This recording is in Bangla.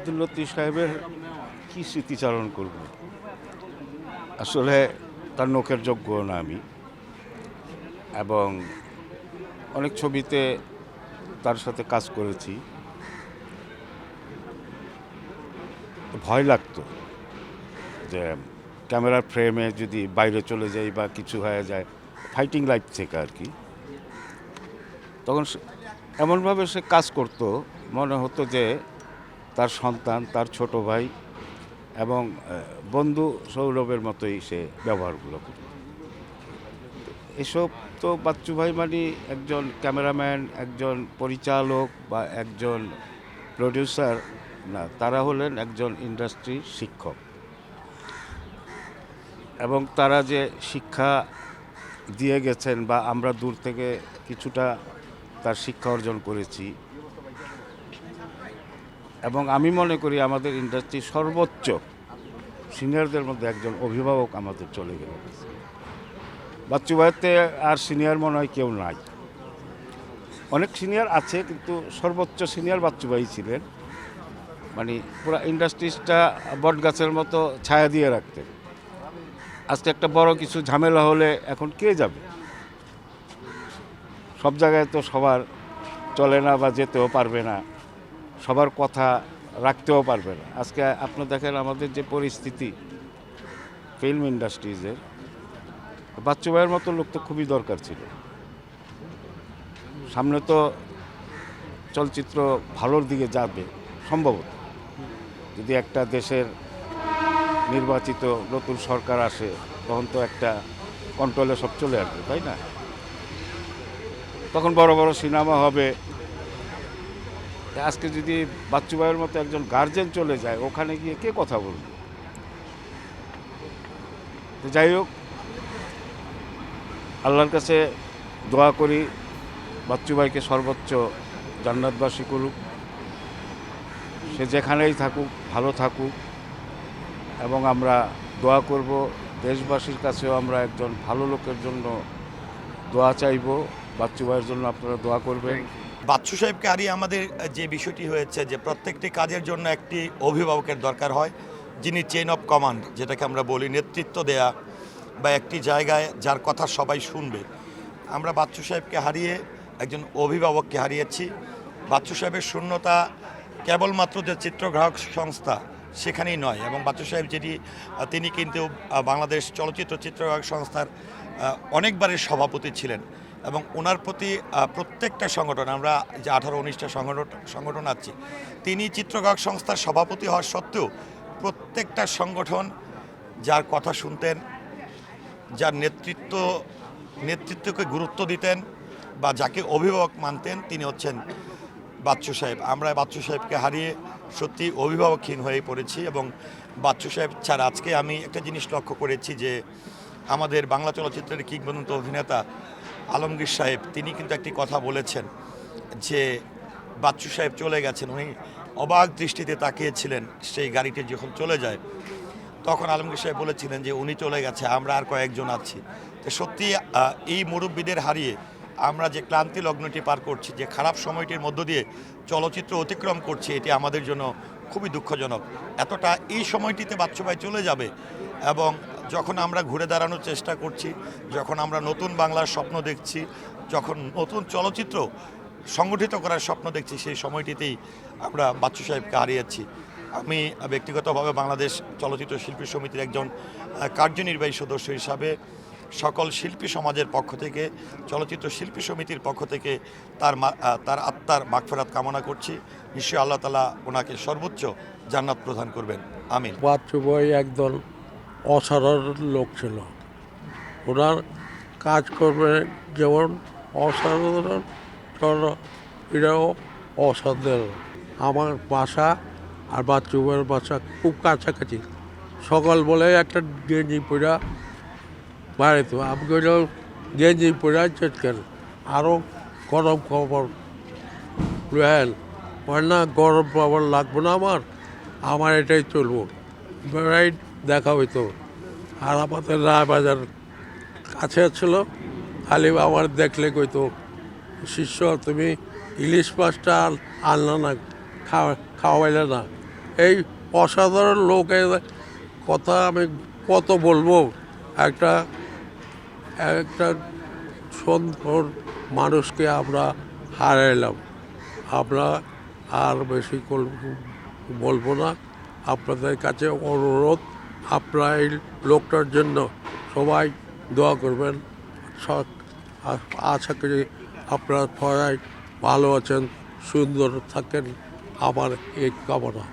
আব্দুল লতিফ সাহেবের কি স্মৃতিচারণ করব, আসলে তার নখের যোগ্য না আমি, এবং অনেক ছবিতে তার সাথে কাজ করেছি। ভয় লাগতো যে ক্যামেরার ফ্রেমে যদি বাইরে চলে যাই বা কিছু হয়ে যায়, ফাইটিং লাইফ থেকে আর কি। তখন এমনভাবে সে কাজ করতো, মনে হতো যে তার সন্তান, তার ছোট ভাই এবং বন্ধু সৌরভের মতোই সে ব্যবহারগুলো করত। এসব তো বাচ্চু ভাই মানে একজন ক্যামেরাম্যান, একজন পরিচালক বা একজন প্রডিউসার না, তারা হলেন একজন ইন্ডাস্ট্রির শিক্ষক। এবং তারা যে শিক্ষা দিয়ে গেছেন বা আমরা দূর থেকে কিছুটা তার শিক্ষা অর্জন করেছি, এবং আমি মনে করি আমাদের ইন্ডাস্ট্রির সর্বোচ্চ সিনিয়রদের মধ্যে একজন অভিভাবক আমাদের চলে গেল। বাচ্চু ভাইতে আর সিনিয়র মনে হয় কেউ নাই। অনেক সিনিয়র আছে কিন্তু সর্বোচ্চ সিনিয়র বাচ্চু ভাই ছিলেন। মানে পুরো ইন্ডাস্ট্রিজটা বট গাছের মতো ছায়া দিয়ে রাখতেন। আজকে একটা বড় কিছু ঝামেলা হলে এখন কে যাবে? সব জায়গায় তো সবার চলে না বা যেতেও পারবে না, সবার কথা রাখতেও পারবে না। আজকে আপনি দেখেন আমাদের যে পরিস্থিতি ফিল্ম ইন্ডাস্ট্রিজের, বাচ্চু ভাইয়ের মতো লোক তো খুবই দরকার ছিল। সামনে তো চলচ্চিত্র ভালোর দিকে যাবে সম্ভবত, যদি একটা দেশের নির্বাচিত নতুন সরকার আসে, তখন তো একটা কন্ট্রোলে সব চলে আসবে, তাই না? তখন বড় বড় সিনেমা হবে। আজকে যদি বাচ্চু ভাইয়ের মতো একজন গার্জেন চলে যায়, ওখানে গিয়ে কে কথা বলবে? তো যাই হোক, আল্লাহর কাছে দোয়া করি বাচ্চু ভাইকে সর্বোচ্চ জান্নাতবাসী করুক। সে যেখানেই থাকুক ভালো থাকুক, এবং আমরা দোয়া করব দেশবাসীর কাছেও আমরা একজন ভালো লোকের জন্য দোয়া চাইব। বাচ্চু ভাইয়ের জন্য আপনারা দোয়া করবেন। বাচ্চু সাহেবকে হারিয়ে আমাদের যে বিষয়টি হয়েছে যে প্রত্যেকটি কাজের জন্য একটি অভিভাবকের দরকার হয়, যিনি চেইন অফ কমান্ড যেটাকে আমরা বলি, নেতৃত্ব দেয়া বা একটি জায়গায় যার কথা সবাই শুনবে। আমরা বাচ্চু সাহেবকে হারিয়ে একজন অভিভাবককে হারিয়েছি। বাচ্চু সাহেবের শূন্যতা কেবলমাত্র যে চিত্রগ্রাহক সংস্থা সেখানেই নয়, এবং বাচ্চু সাহেব তিনি কিন্তু বাংলাদেশ চলচ্চিত্র চিত্রগ্রাহক সংস্থার অনেকবারের সভাপতি ছিলেন, এবং ওনার প্রতি প্রত্যেকটা সংগঠন, আমরা যে 18-19টা সংগঠন আছি, তিনি চিত্রগ্রাহক সংস্থার সভাপতি হওয়ার সত্ত্বেও প্রত্যেকটা সংগঠন যার কথা শুনতেন, যার নেতৃত্বকে গুরুত্ব দিতেন বা যাকে অভিভাবক মানতেন, তিনি হচ্ছেন বাচ্চু সাহেব। আমরা বাচ্চু সাহেবকে হারিয়ে সত্যি অভিভাবকহীন হয়ে পড়েছি, এবং বাচ্চু সাহেব ছাড়া আজকে আমি একটা জিনিস লক্ষ্য করেছি যে আমাদের বাংলা চলচ্চিত্রের কিংবদন্তি অভিনেতা আলমগীর সাহেব, তিনি কিন্তু একটি কথা বলেছেন যে বাচ্চু সাহেব চলে গেছেন। উনি অবাক দৃষ্টিতে তাকিয়েছিলেন সেই গাড়িটি যখন চলে যায়, তখন আলমগীর সাহেব বলেছিলেন যে উনি চলে গেছে, আমরা আর কয়েকজন আছি। তো সত্যি এই মুরব্বীদের হারিয়ে আমরা যে ক্লান্তি লগ্নটি পার করছি, যে খারাপ সময়টির মধ্য দিয়ে চলচ্চিত্র অতিক্রম করছি, এটি আমাদের জন্য খুবই দুঃখজনক। এতটা এই সময়টিতে বাচ্চু ভাই চলে যাবে, এবং যখন আমরা ঘুরে দাঁড়ানোর চেষ্টা করছি, যখন আমরা নতুন বাংলার স্বপ্ন দেখছি, যখন নতুন চলচ্চিত্র সংগঠিত করার স্বপ্ন দেখছি, সেই সময়টিতেই আমরা বাচ্চু সাহেবকে হারিয়েছি। আমি ব্যক্তিগতভাবে বাংলাদেশ চলচ্চিত্র শিল্পী সমিতির একজন কার্যনির্বাহী সদস্য হিসাবে সকল শিল্পী সমাজের পক্ষ থেকে, চলচ্চিত্র শিল্পী সমিতির পক্ষ থেকে তার আত্মার মাগফিরাত কামনা করছি। নিশ্চয়ই আল্লাহ তাআলা ওনাকে সর্বোচ্চ জান্নাত প্রদান করবেন, আমিন। বাচ্চু ভাই একদল অসাধারণ লোক ছিল। ওনার কাজকর্মে যেমন অসাধারণ, এটাও অসাধারণ। আমার বাসা আর বাচ্চু ভাইয়ের বাসা খুব কাছাকাছি। সকাল বলে একটা গেঞ্জি পরা বাড়িতে, আমি গেঞ্জি পরা চেষ্টার আরও গরম খবর রেল না, গরম খবর লাগবে না, আমার এটাই চলবো, রাইট দেখা হইতো। আর আমাদের রায়বাজার কাছে ছিল, খালি আমার দেখলে কইতো, শিষ্য তুমি ইলিশ মাছটা আনলো না, খাওয়াইলে না, এই অসাধারণ লোকের কথা আমি কত বলবো। একটা একটা সুন্দর মানুষকে আমরা হারাইলাম। আমরা আর বেশি বলবো না। আপনাদের কাছে অনুরোধ, আপনারা এই লোকটার জন্য সবাই দোয়া করবেন। আশা করি আপনারা সবাই ভালো আছেন, সুন্দর থাকেন, আমার এই কামনা।